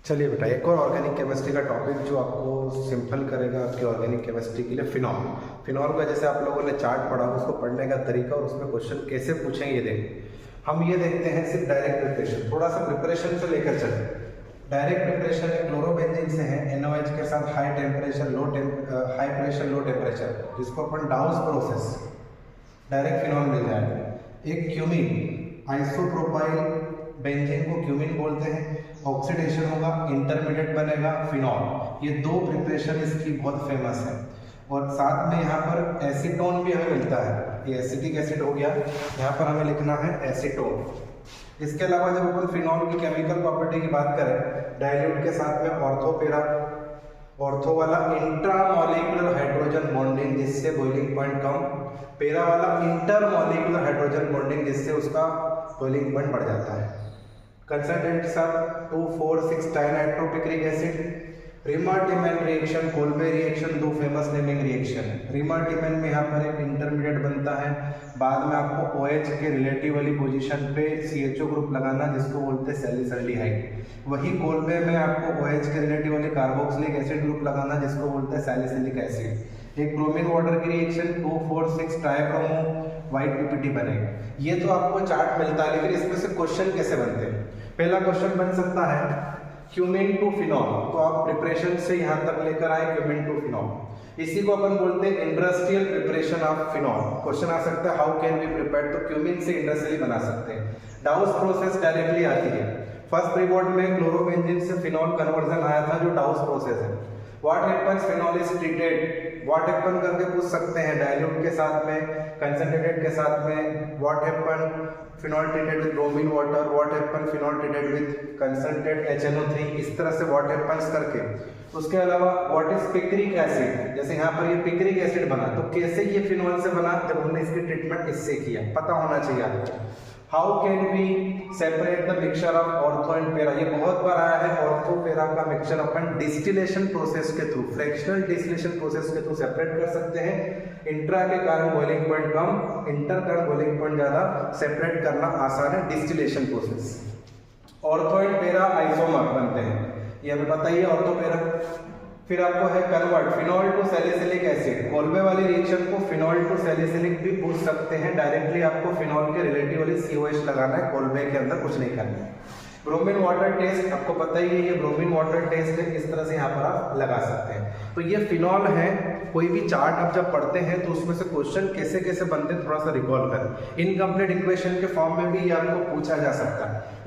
चलिए बेटा, एक और ऑर्गेनिक केमिस्ट्री का टॉपिक जो आपको सिंपल करेगा आपकी ऑर्गेनिक केमिस्ट्री के लिए, फिनॉल। फिनॉल का जैसे आप लोगों ने चार्ट पढ़ा, उसको पढ़ने का तरीका और उसमें क्वेश्चन कैसे पूछेंगे ये देखें। हम ये देखते हैं सिर्फ डायरेक्ट प्रिपरेशन, थोड़ा सा प्रिपरेशन से लेकर चले। डायरेक्ट प्रिपरेशन एक क्लोरोबेंजीन से है NaOH के साथ हाई प्रेशर लो टेम्परेचर, जिसको अपन डाउस प्रोसेस डायरेक्ट फिनॉल मिल जाएगा। एक क्यूमीन, आइसोप्रोपाइल बेंजीन को क्यूमीन बोलते हैं, ऑक्सीडेशन होगा, इंटरमीडिएट बनेगा फिनॉल। ये दो प्रिपरेशन इसकी बहुत फेमस है। और साथ में यहाँ पर एसीटोन भी हमें मिलता है, ये एसिटिक एसिड हो गया, यहाँ पर हमें लिखना है एसीटोन। इसके अलावा जब अपन फिनॉल की केमिकल प्रॉपर्टी की बात करें, डाइल्यूट के साथ में ऑर्थोपेरा, ऑर्थो वाला इंट्रामॉलिक्यूलर हाइड्रोजन बॉन्डिंग जिससे बॉइलिंग पॉइंट कम, पेरा वाला इंटरमॉलिक्यूलर हाइड्रोजन बॉन्डिंग जिससे उसका बॉइलिंग पॉइंट बढ़ जाता है। कंसंट्रेट के साथ 2,4,6 डायनाइट्रोपिक्रिक एसिड। रिमार्टिमैन रिएक्शन, कोल्बे रिएक्शन, दो फेमस नेमिंग रिएक्शन है। रिमार्टिमैन में यहाँ पर एक इंटरमीडिएट बनता है, बाद में आपको OH के रिलेटिव वाली पोजीशन पे CHO ग्रुप लगाना जिसको बोलते हैं सैलिसल्डिहाइड। वही कोल्बे में आपको OH के रिलेटिव वाली कार्बोक्सिलिक एसिड ग्रुप लगाना जिसको बोलते हैं सैलिसिलिक एसिड। एक ब्रोमीन वाटर की रिएक्शन 2,4,6 ट्राइब्रोमो व्हाइट PPT बनेगा। ये तो आपको चार्ट मिलता है, लेकिन इसमें से क्वेश्चन कैसे बनते हैं? पहला क्वेश्चन बन सकता है क्यूमीन टू फिनॉल, तो आप प्रिपरेशन से यहाँ तक लेकर आए क्यूमीन टू फिनॉल। इसी को अपन बोलते हैं industrial preparation of phenol. Question आ सकता है हाउ कैन बी प्रिपेयर्ड, तो क्यूमीन से इंडस्ट्रियली बना सकते हैं। डाउस प्रोसेस डायरेक्टली आती है। फर्स्ट प्रीबोर्ड में क्लोरोबेंजीन से फिनॉल कन्वर्जन आया था जो डाउस प्रोसेस है। What happens phenol is treated, what happen करके पूछ सकते हैं, डाइल्यूट के साथ में, कंसंट्रेटेड के साथ में। What happen phenol treated with bromine water, what happen phenol treated with concentrate HNO3, इस तरह से व्हाट हैपन्स करके। उसके अलावा व्हाट इज पिक्रिक एसिड, जैसे यहाँ पर ये पिक्रिक एसिड बना तो कैसे ये फिनॉल से बना, जब हमने इसकी ट्रीटमेंट इससे किया, पता होना चाहिए आपको। How can we separate the mixture of ortho and para, ये बहुत बार आया है। ऑर्थो पेरा का मिक्सचर अपन डिस्टिलेशन प्रोसेस के थ्रू, फ्रैक्शनल डिस्टिलेशन प्रोसेस के थ्रू सेपरेट कर सकते हैं। इंट्रा के कारण बॉइलिंग पॉइंट कम, इंटर कारण बॉइलिंग पॉइंट ज्यादा, सेपरेट करना आसान है distillation process. Ortho and para isomer बनते हैं, ये हमें बताइए ऑर्थो पेरा। फिर आपको है convert phenol to salicylic acid, Kolbe वाली रिएक्शन को फिनॉल टू सैलिसिलिक भी पूछ सकते हैं। डायरेक्टली आपको फिनॉल के रिलेटिव वाली COH लगाना है, कोल्बे के अंदर कुछ नहीं करना है। ब्रोमीन वाटर टेस्ट आपको पता ही है, ये ब्रोमीन वाटर टेस्ट है, इस तरह से यहाँ पर आप लगा सकते हैं। तो ये फिनॉल है। कोई भी चार्ट आप जब पढ़ते हैं तो उसमें से क्वेश्चन कैसे कैसे बनते हैं थोड़ा सा रिकॉल करें। इनकम्प्लीट इक्वेशन के फॉर्म में भी ये आपको पूछा जा सकता है।